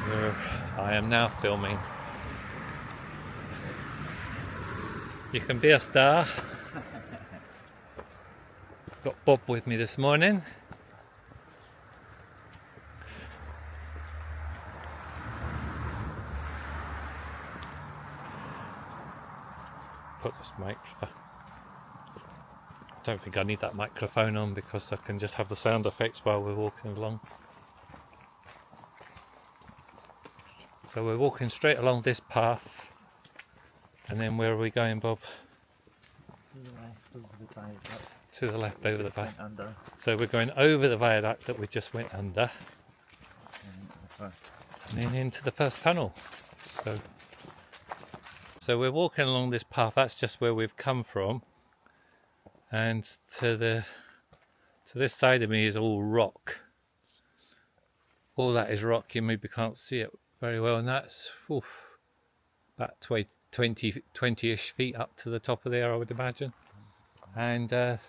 I am now filming. You can be a star. Got Bob with me this morning. Put this microphone. I don't think I need that microphone on because I can just have the sound effects while we're walking along. So we're walking straight along this path, and then where are we going, Bob? To the left over the viaduct. So we're going over the viaduct that we just went under, and then into the first tunnel. So we're walking along this path. That's just where we've come from, and to this side of me is all rock. All that is rock. You maybe can't see it very well, and that's about 20-ish feet up to the top of there, I would imagine. And the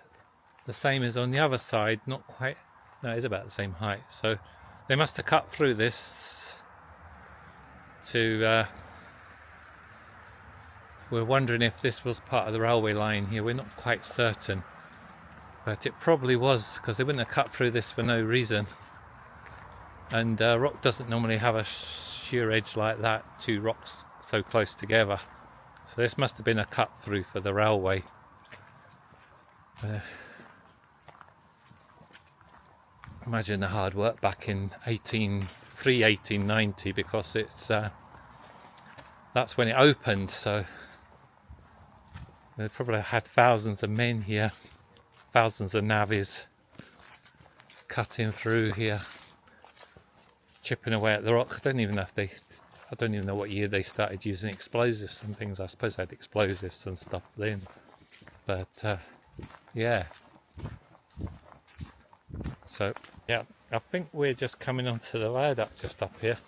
same as on the other side, not quite, no, it is about the same height. So they must have cut through this to, we're wondering if this was part of the railway line here. We're not quite certain, but it probably was, because they wouldn't have cut through this for no reason. And rock doesn't normally have a sheer edge like that, two rocks so close together. So this must have been a cut through for the railway. Imagine the hard work back in 1890, because it's that's when it opened. So they probably had thousands of men here, thousands of navvies cutting through here, chipping away at the rock. I don't even know what year they started using explosives and things. I suppose they had explosives and stuff then. But yeah. So yeah, I think we're just coming onto the viaduct just up here.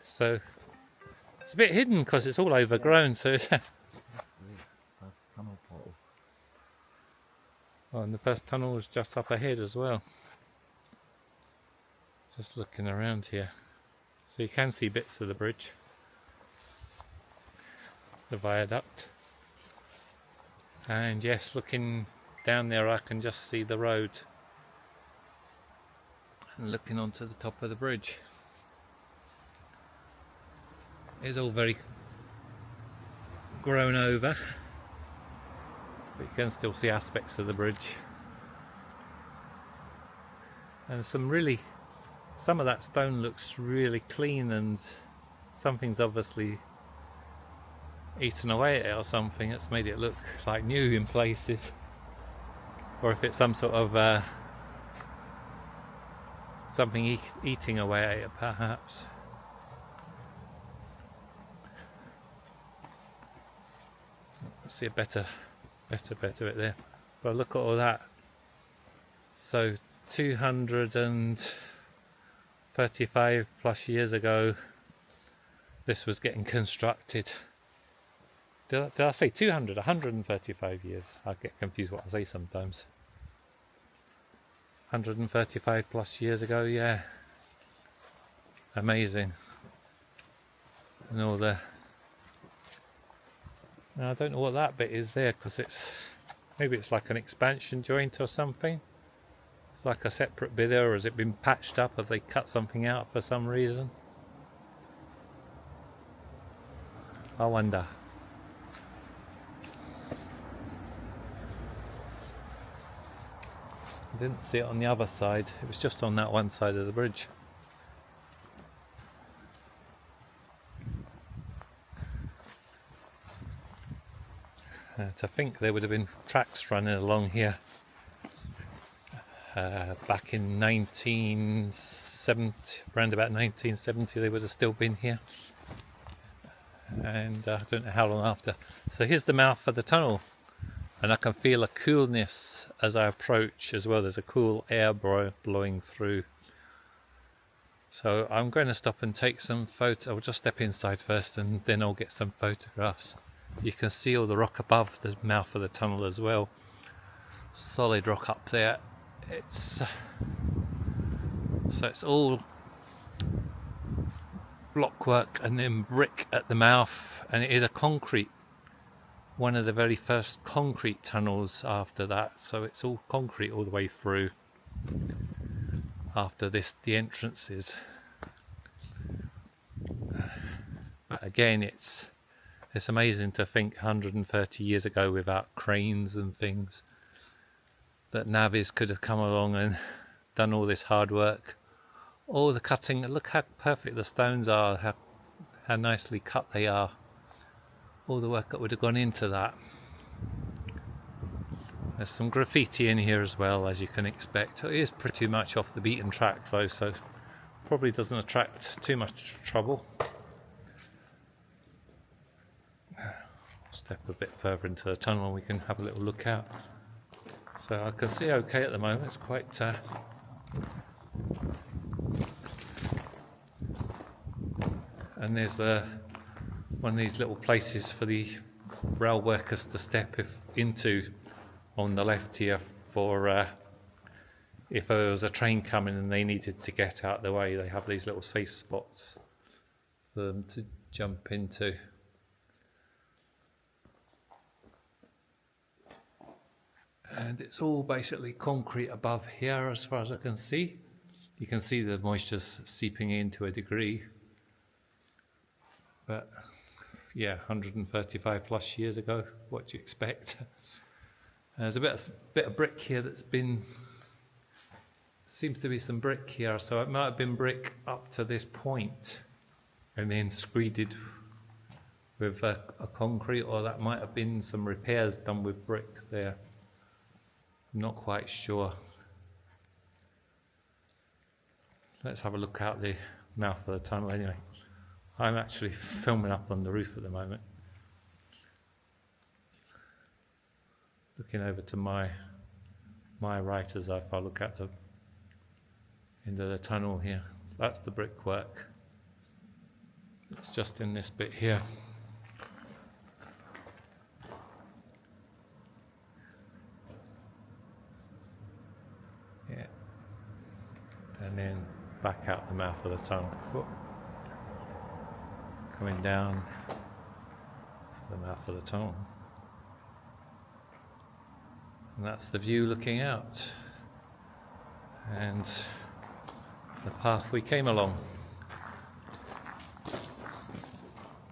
So it's a bit hidden because it's all overgrown. So oh, and the first tunnel was just up ahead as well. Just looking around here, so you can see bits of the bridge, the viaduct, and yes, looking down there I can just see the road, and looking onto the top of the bridge. It's all very grown over, but you can still see aspects of the bridge, and some of that stone looks really clean, and something's obviously eaten away at it or something. It's made it look like new in places, or if it's some sort of something eating away at it, perhaps. Let's see a better bit there. But look at all that. So 235 plus years ago this was getting constructed. Did I say 200? 135 years. I get confused what I say sometimes. 135 plus years ago, yeah. Amazing. And all the... Now, I don't know what that bit is there, because maybe it's like an expansion joint or something. It's like a separate bit there, or has it been patched up? Have they cut something out for some reason? I wonder. I didn't see it on the other side. It was just on that one side of the bridge. To think there would have been tracks running along here back in 1970, around about 1970, they would have still been here, and I don't know how long after. So here's the mouth of the tunnel, and I can feel a coolness as I approach as well. There's a cool air blowing through. So I'm going to stop and take some photos. I'll just step inside first, and then I'll get some photographs. You can see all the rock above the mouth of the tunnel as well. Solid rock up there. So it's all blockwork and then brick at the mouth, and it is a concrete, one of the very first concrete tunnels after that, so it's all concrete all the way through. After this, the entrances. But again, it's amazing to think 130 years ago, without cranes and things, that navvies could have come along and done all this hard work. All the cutting, look how perfect the stones are, how nicely cut they are. All the work that would have gone into that. There's some graffiti in here as well, as you can expect. It is pretty much off the beaten track though, so probably doesn't attract too much trouble. I'll step a bit further into the tunnel and we can have a little look out. So I can see okay at the moment. It's quite and there's one of these little places for the rail workers to step into on the left here, for if there was a train coming and they needed to get out of the way, they have these little safe spots for them to jump into. And it's all basically concrete above here as far as I can see. You can see the moisture's seeping in to a degree. But yeah, 135 plus years ago, what do you expect? There's a bit of brick here that's been, seems to be some brick here, so it might have been brick up to this point and then screeded with a concrete, or that might have been some repairs done with brick there. I'm not quite sure. Let's have a look out the mouth of the tunnel anyway. I'm actually filming up on the roof at the moment. Looking over to my right as if I look at the end of the tunnel here. So that's the brickwork. It's just in this bit here. Yeah. And then back out the mouth of the tunnel. Whoop. Coming down to the mouth of the tunnel. And that's the view looking out. And the path we came along.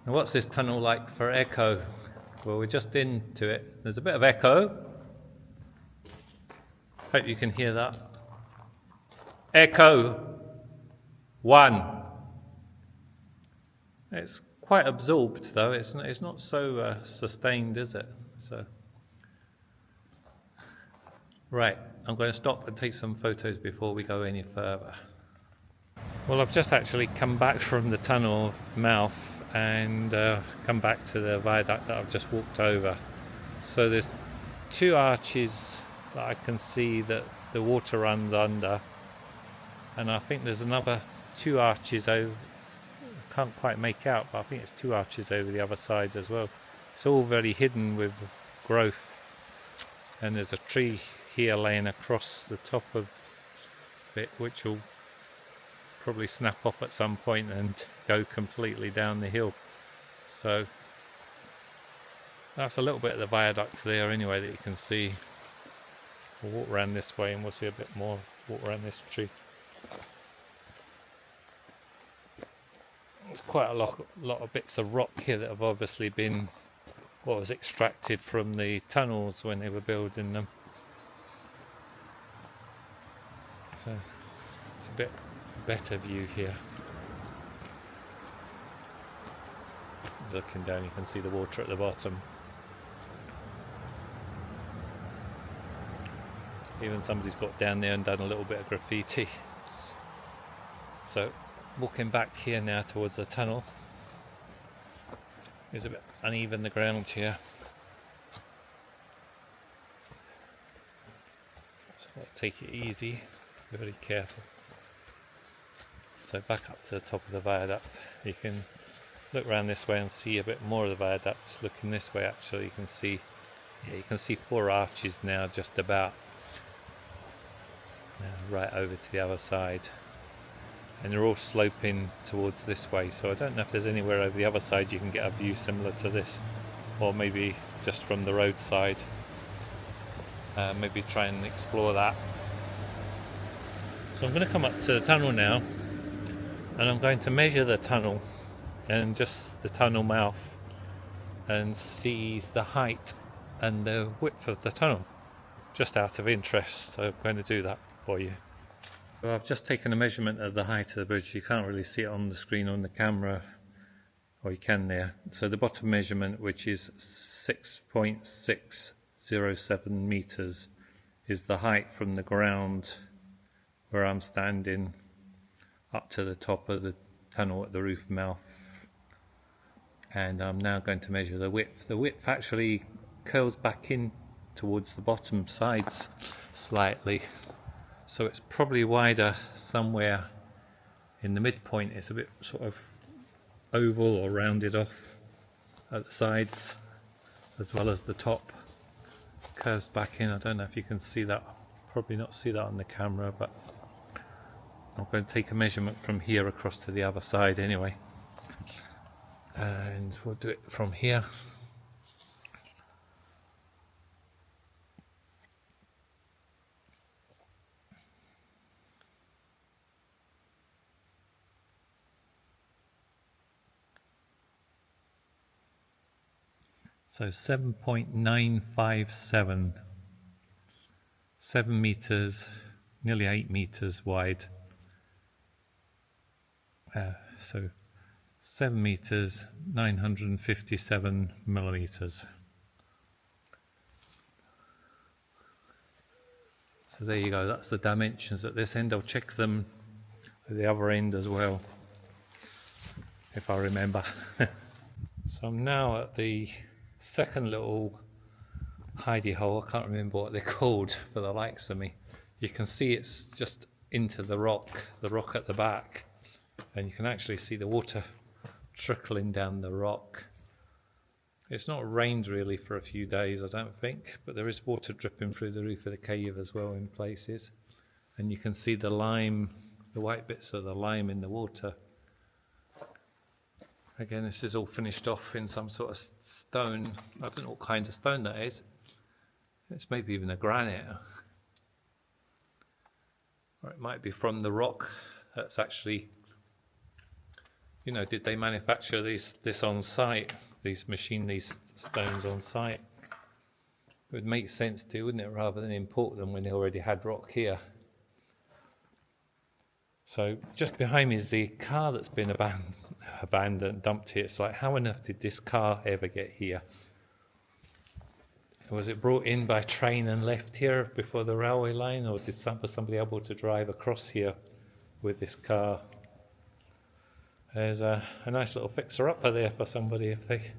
Now what's this tunnel like for echo? Well, we're just into it. There's a bit of echo. Hope you can hear that. Echo 1. It's quite absorbed though. It's not so sustained, is it? So. Right, I'm going to stop and take some photos before we go any further. Well, I've just actually come back from the tunnel mouth and come back to the viaduct that I've just walked over. So there's 2 arches that I can see that the water runs under, and I think there's another 2 arches over. I can't quite make out, but I think it's 2 arches over the other side as well. It's all very hidden with growth, and there's a tree here laying across the top of it, which will probably snap off at some point and go completely down the hill. So that's a little bit of the viaducts there anyway that you can see. We'll walk around this way and we'll see a bit more. Walk around this tree. There's quite a lot of bits of rock here that have obviously been what was extracted from the tunnels when they were building them. So it's a bit better view here. Looking down, you can see the water at the bottom. Even somebody's got down there and done a little bit of graffiti. So walking back here now towards the tunnel. It's a bit uneven, the ground here. So I'll take it easy, be very careful. So back up to the top of the viaduct. You can look around this way and see a bit more of the viaduct. Looking this way, actually, you can see 4 arches now, just about. Now right over to the other side. and they're all sloping towards this way, so I don't know if there's anywhere over the other side you can get a view similar to this, or maybe just from the roadside. Maybe try and explore that. So I'm going to come up to the tunnel now, and I'm going to measure the tunnel and just the tunnel mouth and see the height and the width of the tunnel, just out of interest. So I'm going to do that for you. So I've just taken a measurement of the height of the bridge. You can't really see it on the screen on the camera, or you can there. So the bottom measurement, which is 6.607 meters, is the height from the ground where I'm standing up to the top of the tunnel at the roof mouth. And I'm now going to measure the width. The width actually curls back in towards the bottom sides slightly, so it's probably wider somewhere in the midpoint. It's a bit sort of oval or rounded off at the sides, as well as the top curves back in. I don't know if you can see that, probably not see that on the camera, but I'm going to take a measurement from here across to the other side anyway, and we'll do it from here. So 7.957, 7 meters, nearly 8 meters wide. So 7 meters, 957 millimeters. So there you go, that's the dimensions at this end. I'll check them at the other end as well, if I remember. So I'm now at the second little hidey hole. I can't remember what they're called for the likes of me. You can see it's just into the rock at the back, and you can actually see the water trickling down the rock. It's not rained really for a few days, I don't think, but there is water dripping through the roof of the cave as well in places, and you can see the lime, the white bits of the lime in the water. Again, this is all finished off in some sort of stone. I don't know what kind of stone that is. It's maybe even a granite. Or it might be from the rock that's actually, you know, did they manufacture this on site? These stones on site? It would make sense to, wouldn't it, rather than import them when they already had rock here. So just behind me is the car that's been abandoned, dumped here. It's like, how on earth did this car ever get here? Was it brought in by train and left here before the railway line, or was somebody able to drive across here with this car? There's a nice little fixer-upper there for somebody if they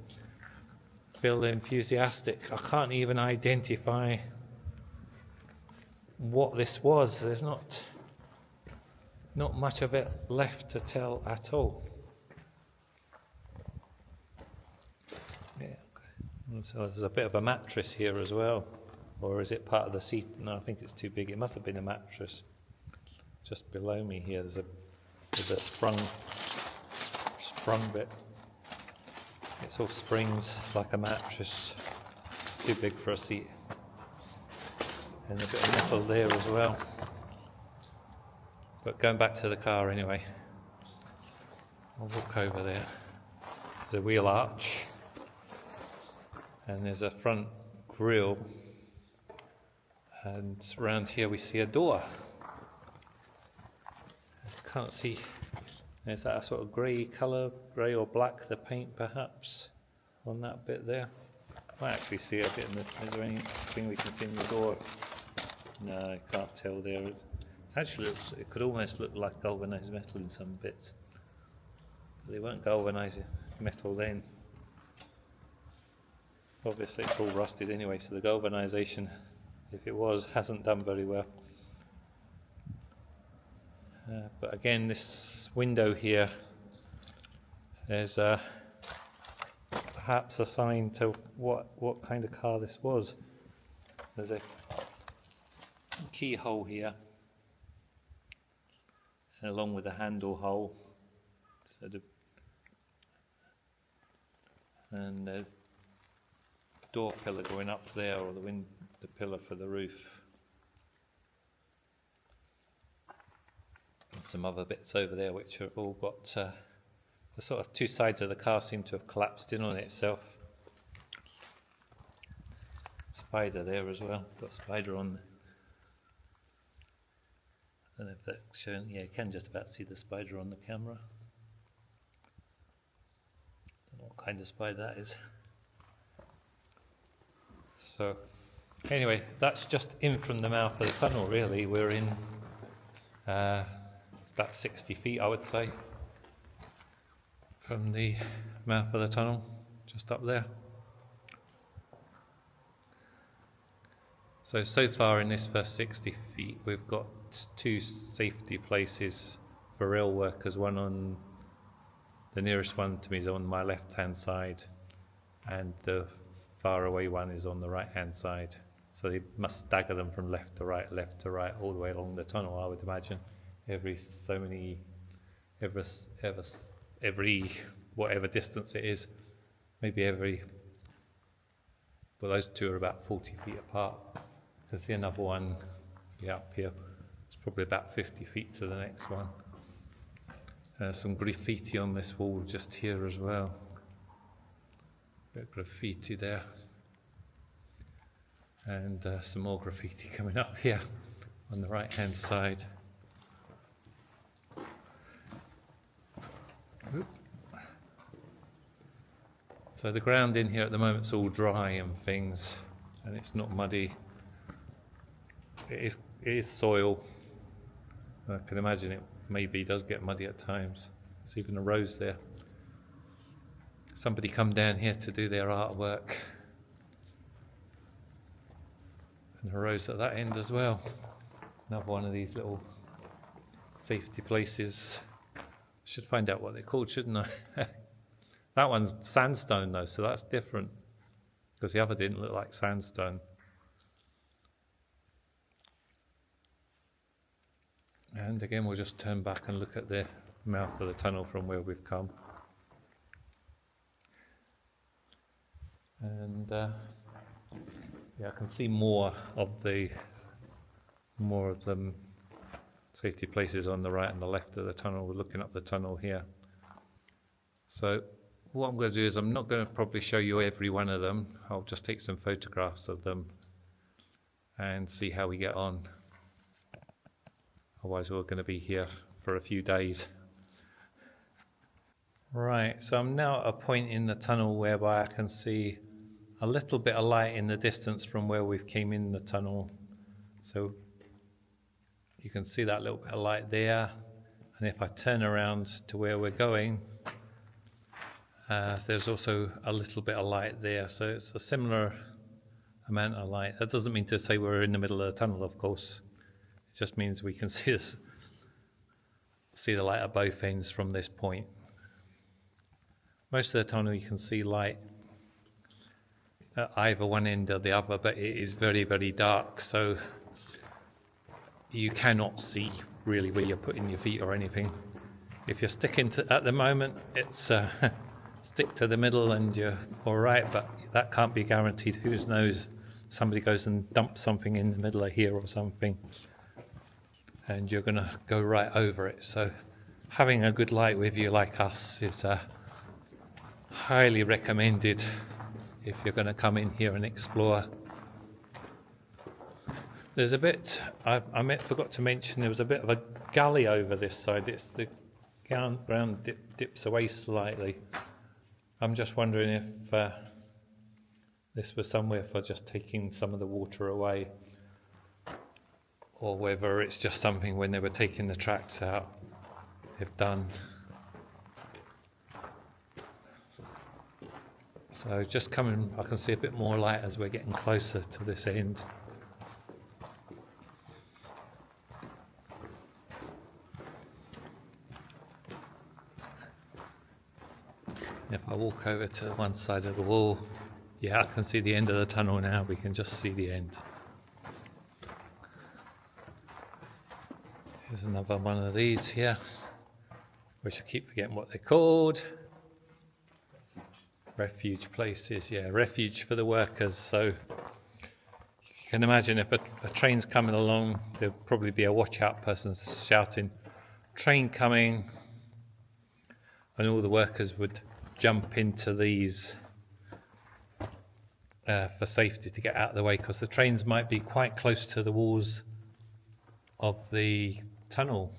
feel enthusiastic. I can't even identify what this was. There's not much of it left to tell at all. Yeah. So there's a bit of a mattress here as well, or is it part of the seat? No, I think it's too big. It must have been a mattress. Just below me here, there's a sprung bit. It's all springs like a mattress. Too big for a seat. And a bit of metal there as well. But going back to the car anyway, I'll walk over there. There's a wheel arch, and there's a front grille, and around here we see a door. I can't see, is that a sort of grey colour, grey or black, the paint perhaps, on that bit there? Might actually see a bit in the, is there anything we can see in the door? No, I can't tell there. Actually, it could almost look like galvanised metal in some bits. But they weren't galvanised metal then. Obviously it's all rusted anyway, so the galvanisation, if it was, hasn't done very well. But again, this window here, there's perhaps a sign to what kind of car this was. There's a keyhole here, along with the handle hole. So and the door pillar going up there, or the pillar for the roof. And some other bits over there which have all got the sort of two sides of the car seem to have collapsed in on itself. Spider there as well. Got a spider on there. I don't know if that's showing. Yeah, you can just about see the spider on the camera. Don't know what kind of spider that is. So, anyway, that's just in from the mouth of the tunnel, really. We're in about 60 feet, I would say, from the mouth of the tunnel, just up there. So far in this first 60 feet, we've got two safety places for rail workers. One on the nearest one to me is on my left-hand side, and the far away one is on the right-hand side. So they must stagger them from left to right, all the way along the tunnel, I would imagine. Every whatever distance it is, maybe well, those two are about 40 feet apart. You can see another one up here. It's probably about 50 feet to the next one. Some graffiti on this wall just here as well. Bit of graffiti there. And some more graffiti coming up here on the right-hand side. Oop. So the ground in here at the moment is all dry and things, and it's not muddy. It is soil. I can imagine it maybe does get muddy at times. There's even a rose there. Somebody come down here to do their artwork. And a rose at that end as well. Another one of these little safety places. Should find out what they're called, shouldn't I? That one's sandstone though, so that's different, because the other didn't look like sandstone. And again, we'll just turn back and look at the mouth of the tunnel from where we've come. And I can see more of them safety places on the right and the left of the tunnel. We're looking up the tunnel here. So what I'm going to do is I'm not going to probably show you every one of them. I'll just take some photographs of them and see how we get on. Otherwise we're going to be here for a few days. Right, so I'm now at a point in the tunnel whereby I can see a little bit of light in the distance from where we've came in the tunnel. So you can see that little bit of light there, and if I turn around to where we're going, there's also a little bit of light there, so it's a similar amount of light. That doesn't mean to say we're in the middle of the tunnel, of course. It just means we can see the light at both ends from this point. Most of the tunnel you can see light at either one end or the other, but it is very, very dark, so you cannot see really where you're putting your feet or anything. If you're sticking to, at the moment, it's stick to the middle and you're all right, but that can't be guaranteed. Who knows? Somebody goes and dumps something in the middle of here or something, and you're going to go right over it. So having a good light with you like us is highly recommended if you're going to come in here and explore. There's a bit, I forgot to mention, there was a bit of a gully over this side. It's the ground dips away slightly. I'm just wondering if this was somewhere for just taking some of the water away, or whether it's just something when they were taking the tracks out they've done. So just coming, I can see a bit more light as we're getting closer to this end. If I walk over to one side of the wall, yeah, I can see the end of the tunnel now. We can just see the end. Here's another one of these here, which I keep forgetting what they're called. Refuge places, yeah, refuge for the workers. So you can imagine if a train's coming along, there'll probably be a watch out person shouting, "Train coming," and all the workers would jump into these for safety to get out of the way, because the trains might be quite close to the walls of the tunnel.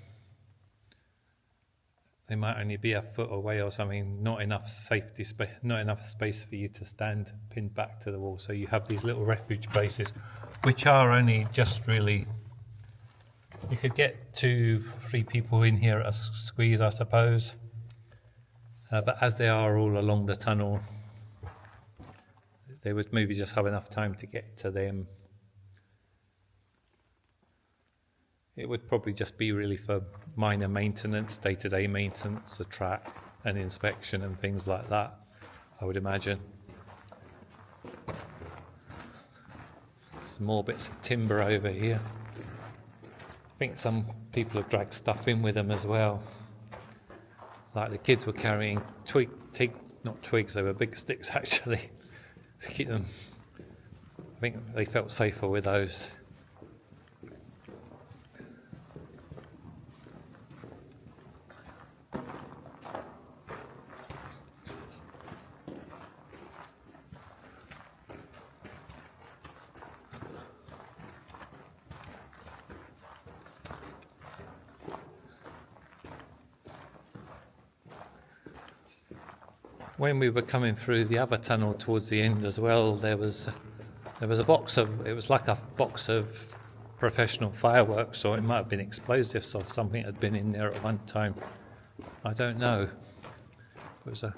They might only be a foot away or something, not enough safety space, not enough space for you to stand pinned back to the wall. So you have these little refuge places, which are only just really, you could get 2-3 people in here at a squeeze, I suppose. But as they are all along the tunnel, they would maybe just have enough time to get to them. It would probably just be really for minor maintenance, day-to-day maintenance, the track and inspection and things like that, I would imagine. Some more bits of timber over here. I think some people have dragged stuff in with them as well. Like the kids were carrying not twigs, they were big sticks actually, to keep them. I think they felt safer with those. When we were coming through the other tunnel towards the end as well, there was a box of, it was like a box of professional fireworks, or it might have been explosives or something had been in there at one time. I don't know. It was a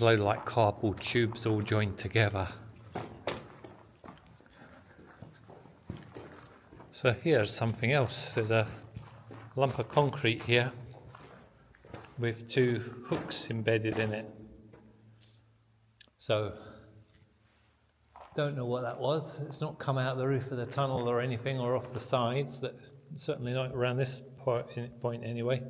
load of like cardboard tubes all joined together. So here's something else. There's a lump of concrete here with 2 hooks embedded in it. So, don't know what that was. It's not come out the roof of the tunnel or anything, or off the sides. That certainly not around this point anyway.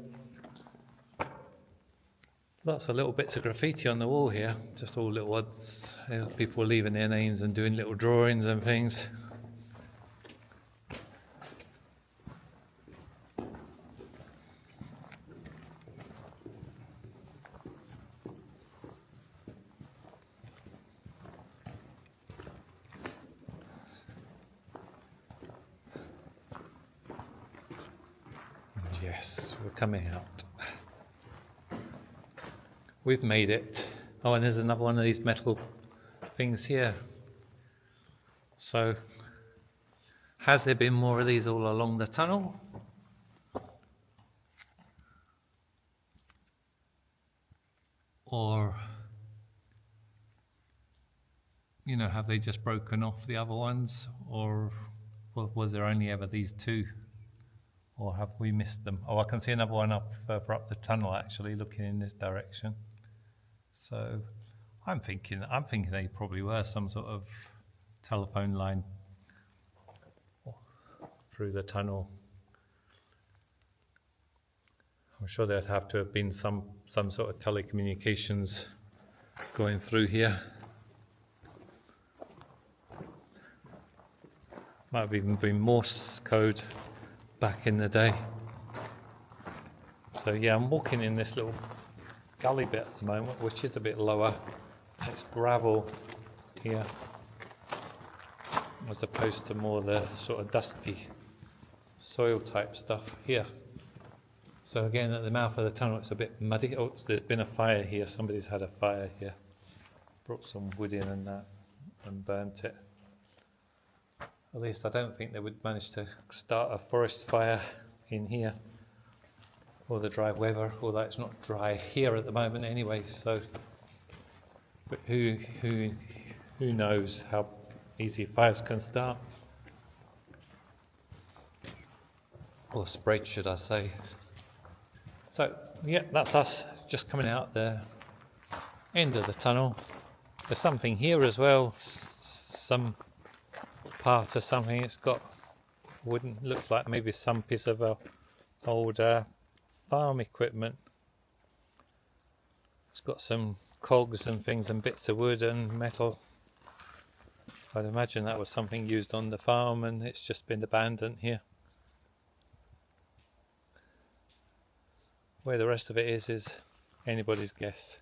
Lots of little bits of graffiti on the wall here. Just all little odds. People leaving their names and doing little drawings and things. Yes, we're coming out. We've made it. Oh, and there's another one of these metal things here. So, has there been more of these all along the tunnel? Or, have they just broken off the other ones? Or was there only ever these 2? Or have we missed them? Oh, I can see another one further up the tunnel actually, looking in this direction. So I'm thinking they probably were some sort of telephone line through the tunnel. I'm sure there'd have to have been some sort of telecommunications going through here. Might have even been Morse code back in the day. So yeah, I'm walking in this little gully bit at the moment, which is a bit lower. It's gravel here, as opposed to more the sort of dusty soil type stuff here. So again, at the mouth of the tunnel, it's a bit muddy. Oh, there's been a fire here. Somebody's had a fire here. Brought some wood in and that, and burnt it. At least I don't think they would manage to start a forest fire in here, or the dry weather, although it's not dry here at the moment anyway. So, but who knows how easy fires can start, or spread, should I say? So yeah, that's us just coming out the end of the tunnel. There's something here as well, some part of something. It's got, wouldn't look like maybe some piece of a old farm equipment. It's got some cogs and things and bits of wood and metal. I'd imagine that was something used on the farm and it's just been abandoned here. Where the rest of it is anybody's guess.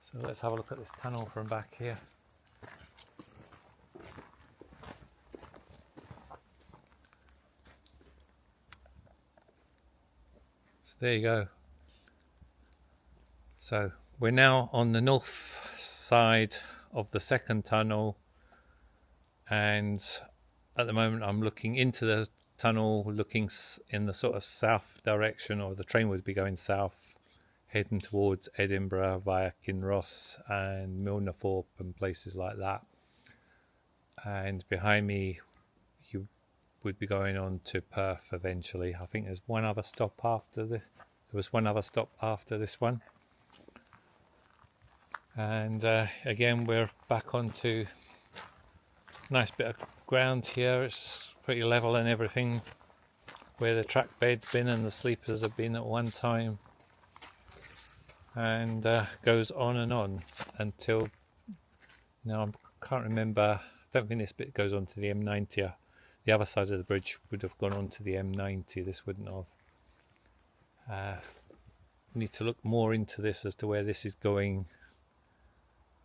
So let's have a look at this tunnel from back here. So there you go. So we're now on the north side of the second tunnel, and at the moment I'm looking into the tunnel, looking in the sort of south direction, or the train would be going south, heading towards Edinburgh via Kinross and Milnerthorpe and places like that. And behind me you would be going on to Perth eventually. I think there's one other stop after this. There was one other stop after this one. And again, we're back onto nice bit of ground here. It's pretty level and everything, where the track bed's been and the sleepers have been at one time, and goes on and on until now. I can't remember. I don't think this bit goes on to the M90. The other side of the bridge would have gone on to the M90. This wouldn't have. We need to look more into this as to where this is going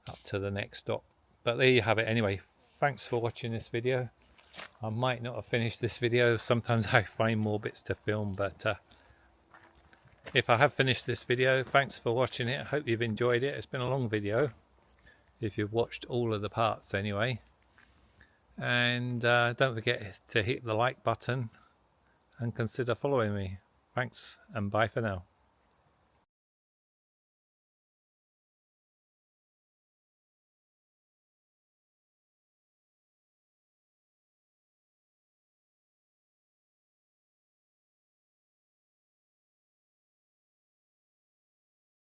up to the next stop. But there you have it anyway. Thanks for watching this video. I might not have finished this video. Sometimes I find more bits to film, but if I have finished this video, thanks for watching it. I hope you've enjoyed it. It's been a long video, if you've watched all of the parts anyway. And don't forget to hit the like button and consider following me. Thanks and bye for now.